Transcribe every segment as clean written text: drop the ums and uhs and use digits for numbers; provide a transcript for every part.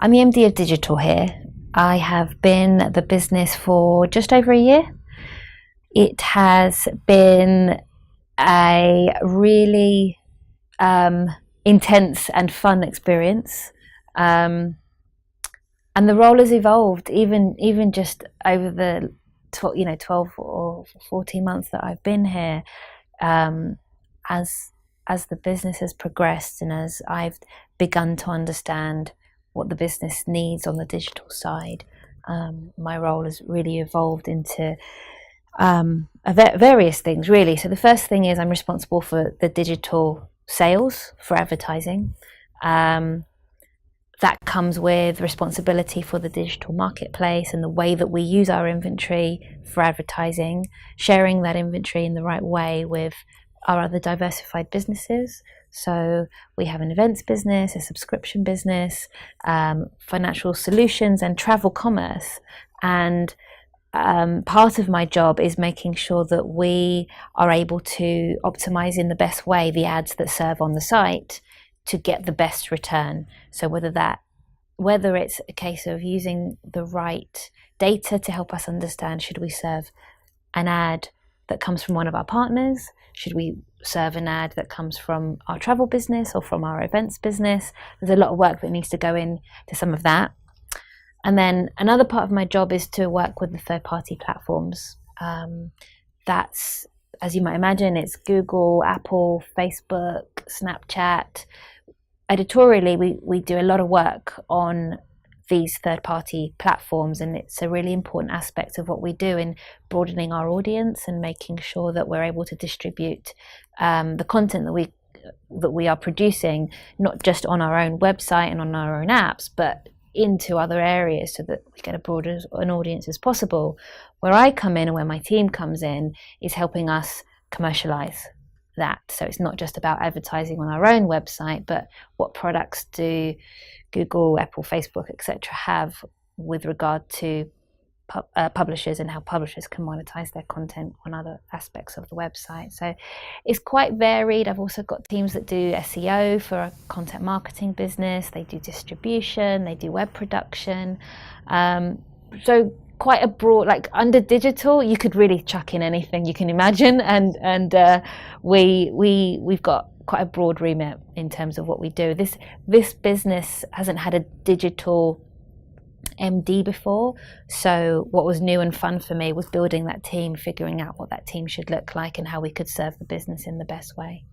I'm the MD of digital here. I have been at the business for just over a year. It has been a really intense and fun experience, and the role has evolved even just over the 12 or 14 months that I've been here. As the business has progressed and as I've begun to understand what the business needs on the digital side, my role has really evolved into various things, really. So the first thing is I'm responsible for the digital sales for advertising. That comes with responsibility for the digital marketplace and the way that we use our inventory for advertising, sharing that inventory in the right way with our other diversified businesses. So we have an events business, a subscription business, financial solutions and travel commerce. And part of my job is making sure that we are able to optimize in the best way the ads that serve on the site to get the best return. So whether it's a case of using the right data to help us understand, should we serve an ad that comes from one of our partners? Should we serve an ad that comes from our travel business or from our events business? There's a lot of work that needs to go into some of that. And then another part of my job is to work with the third-party platforms. That's, as you might imagine, it's Google, Apple, Facebook, Snapchat. Editorially, we do a lot of work on these third-party platforms, and it's a really important aspect of what we do in broadening our audience and making sure that we're able to distribute the content that we are producing, not just on our own website and on our own apps, but into other areas so that we get as broad an audience as possible. Where I come in and where my team comes in is helping us commercialize that. So it's not just about advertising on our own website, but what products do Google, Apple, Facebook, etc. have with regard to publishers and how publishers can monetize their content on other aspects of the website. So it's quite varied. I've also got teams that do SEO for a content marketing business. They do distribution, they do web production. So quite a broad, like under digital, you could really chuck in anything you can imagine. And we've got quite a broad remit in terms of what we do. This business hasn't had a digital MD before, so what was new and fun for me was building that team, figuring out what that team should look like and how we could serve the business in the best way.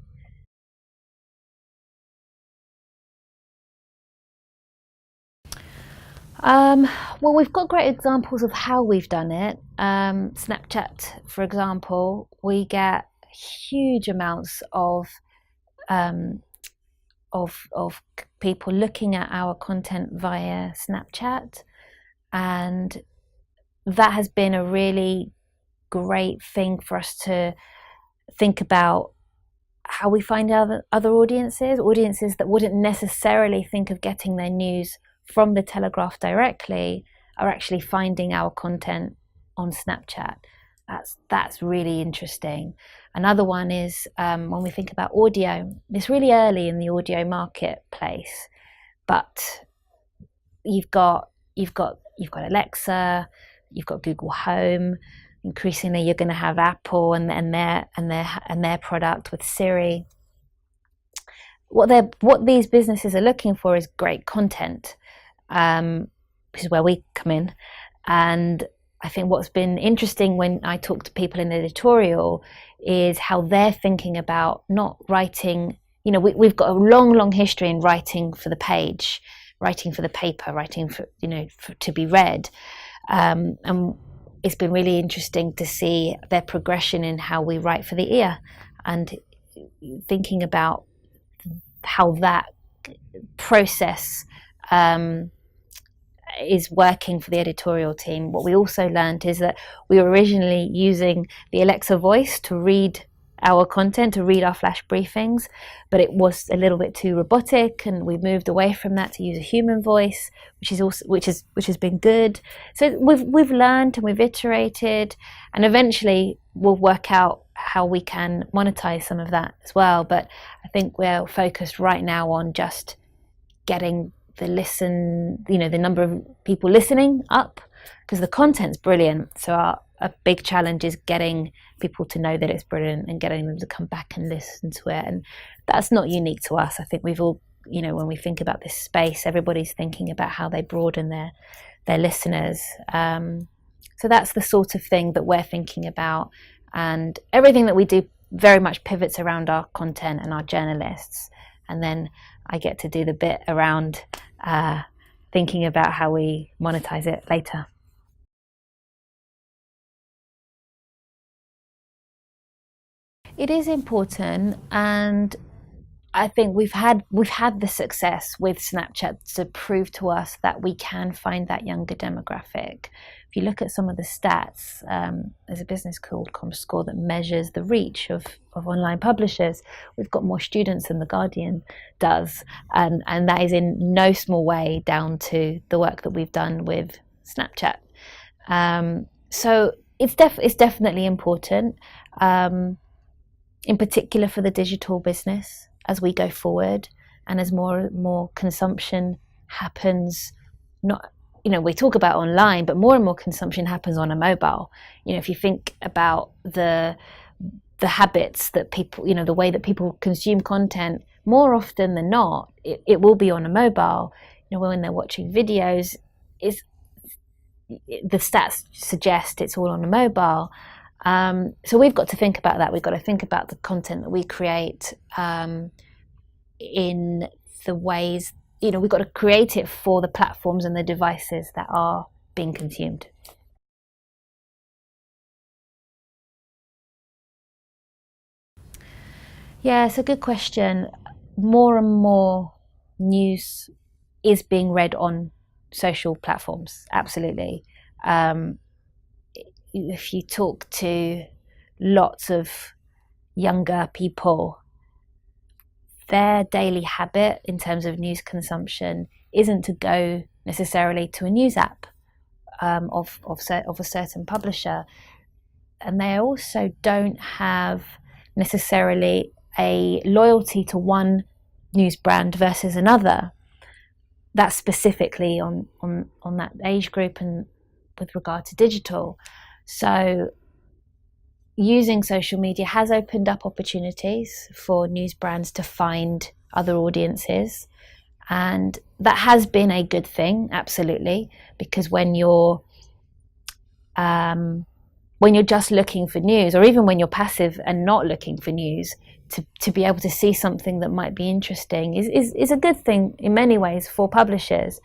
Well, we've got great examples of how we've done it. Snapchat, for example, we get huge amounts of people looking at our content via Snapchat, and that has been a really great thing for us to think about how we find other audiences that wouldn't necessarily think of getting their news from the Telegraph directly are actually finding our content on Snapchat. That's really interesting. Another one is when we think about audio. It's really early in the audio marketplace, but you've got Alexa, you've got Google Home. Increasingly, you're going to have Apple and their product with Siri. What these businesses are looking for is great content, which is where we come in. And I think what's been interesting when I talk to people in editorial is how they're thinking about not writing. We've got a long history in writing for the page, writing for the paper, writing for to be read, and it's been really interesting to see their progression in how we write for the ear and thinking about how that process is working for the editorial team. What we also learned is that we were originally using the Alexa voice to read our content, to read our flash briefings, but it was a little bit too robotic, and we moved away from that to use a human voice, which has been good. So we've learned and we've iterated, and eventually we'll work out how we can monetize some of that as well. But I think we're focused right now on just getting the number of people listening up, because the content's brilliant. So a big challenge is getting people to know that it's brilliant and getting them to come back and listen to it. And that's not unique to us. I think we've all, when we think about this space, everybody's thinking about how they broaden their listeners. So that's the sort of thing that we're thinking about. And everything that we do very much pivots around our content and our journalists. And then I get to do the bit around thinking about how we monetize it later. It is important, and I think we've had the success with Snapchat to prove to us that we can find that younger demographic. If you look at some of the stats, there's a business called Comscore that measures the reach of online publishers. We've got more students than The Guardian does, and that is in no small way down to the work that we've done with Snapchat. So it's definitely important, in particular for the digital business, as we go forward and as more consumption happens. We talk about online, but more and more consumption happens on a mobile. If you think about the habits that people, the way that people consume content, more often than not, it will be on a mobile. When they're watching videos, the stats suggest it's all on a mobile. So we've got to think about that. We've got to think about the content that we create in the ways, we've got to create it for the platforms and the devices that are being consumed. Yeah, it's a good question. More and more news is being read on social platforms, absolutely. If you talk to lots of younger people, their daily habit in terms of news consumption isn't to go necessarily to a news app of a certain publisher, and they also don't have necessarily a loyalty to one news brand versus another. That's specifically on that age group and with regard to digital. So using social media has opened up opportunities for news brands to find other audiences, and that has been a good thing, absolutely, because when you're just looking for news, or even when you're passive and not looking for news, to be able to see something that might be interesting is a good thing in many ways for publishers.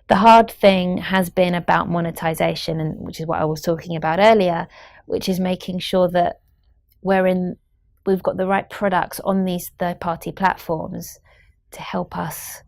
The hard thing has been about monetization, and which is what I was talking about earlier, which is making sure that we've got the right products on these third-party platforms to help us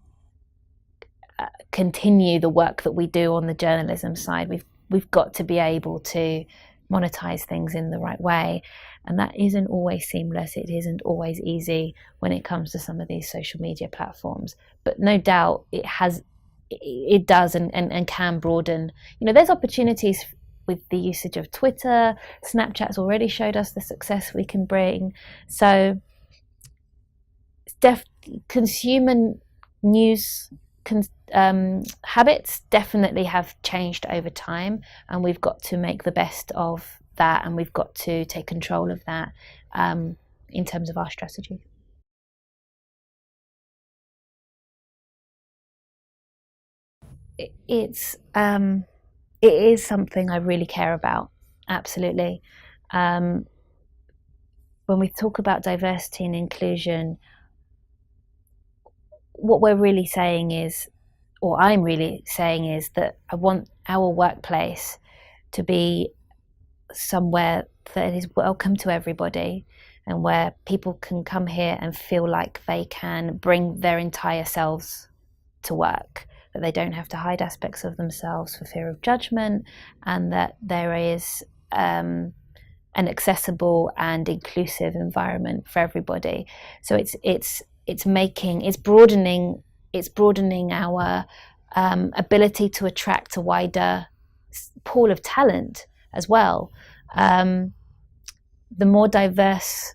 continue the work that we do on the journalism side. We've got to be able to monetize things in the right way, and that isn't always seamless. It isn't always easy when it comes to some of these social media platforms, but no doubt it does and can broaden. There's opportunities with the usage of Twitter. Snapchat's already showed us the success we can bring. So consumer news habits definitely have changed over time, and we've got to make the best of that, and we've got to take control of that in terms of our strategy. It is something I really care about, absolutely. When we talk about diversity and inclusion, what we're really saying is, or I'm really saying, is that I want our workplace to be somewhere that is welcome to everybody, and where people can come here and feel like they can bring their entire selves to work, that they don't have to hide aspects of themselves for fear of judgment, and that there is an accessible and inclusive environment for everybody. So it's broadening our ability to attract a wider pool of talent as well. The more diverse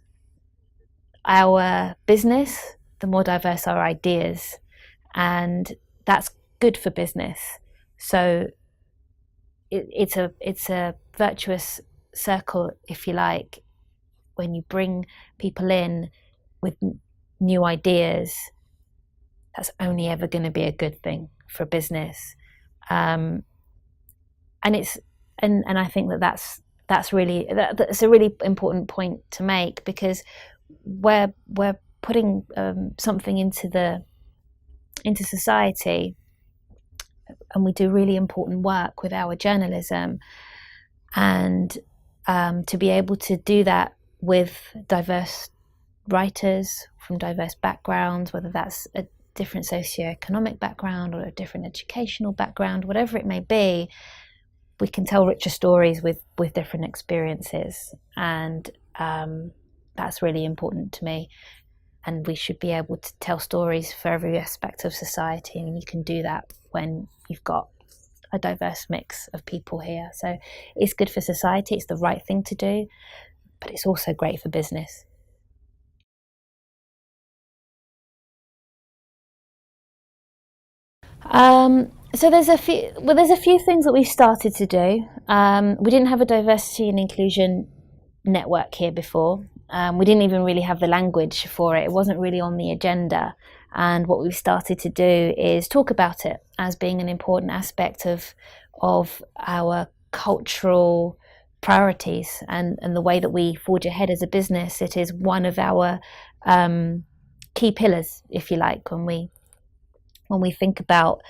our business, the more diverse our ideas, and that's good for business. So it's a virtuous circle, if you like. When you bring people in with new ideas, that's only ever going to be a good thing for business. Um, and it's and I think that's that's a really important point to make, because we're putting something into society, and we do really important work with our journalism, and to be able to do that with diverse writers from diverse backgrounds, whether that's a different socioeconomic background or a different educational background, whatever it may be, we can tell richer stories with different experiences, and that's really important to me. And we should be able to tell stories for every aspect of society, and you can do that when you've got a diverse mix of people here. So it's good for society, it's the right thing to do, but it's also great for business. So there's a few things that we've started to do. We didn't have a diversity and inclusion network here before. We didn't even really have the language for it. It wasn't really on the agenda. And what we've started to do is talk about it as being an important aspect of our cultural priorities, and the way that we forge ahead as a business. It is one of our key pillars, if you like, when we think about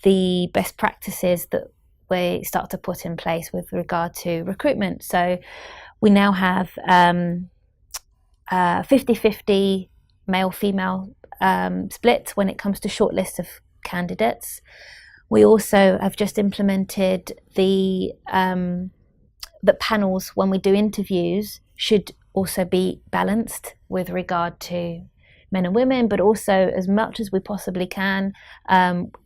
the best practices that we start to put in place with regard to recruitment. So we now have 50-50 male-female split when it comes to shortlists of candidates. We also have just implemented that panels, when we do interviews, should also be balanced with regard to men and women, but also as much as we possibly can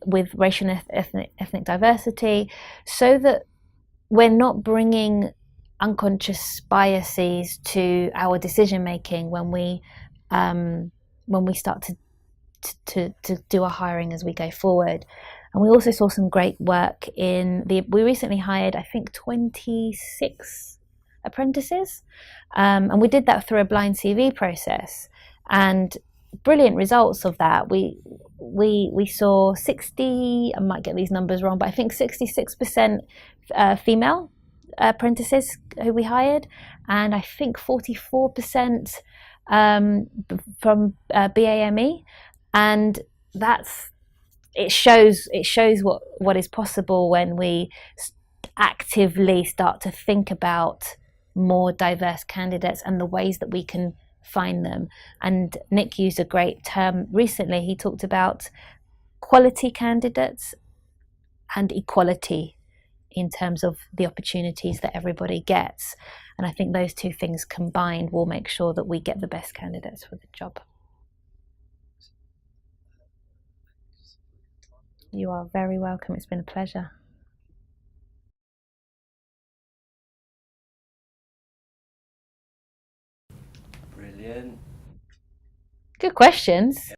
with racial and ethnic diversity, so that we're not bringing unconscious biases to our decision making when we start to do our hiring as we go forward. And we also saw some great work we recently hired, I think, 26 apprentices, and we did that through a blind CV process, and brilliant results of that. We saw 60, I might get these numbers wrong, but I think 66% female apprentices who we hired, and I think 44% from BAME, and it shows what is possible when we actively start to think about more diverse candidates and the ways that we can find them. And Nick used a great term recently. He talked about quality candidates and equality in terms of the opportunities that everybody gets. And I think those two things combined will make sure that we get the best candidates for the job. You are very welcome. It's been a pleasure. Brilliant. Good questions.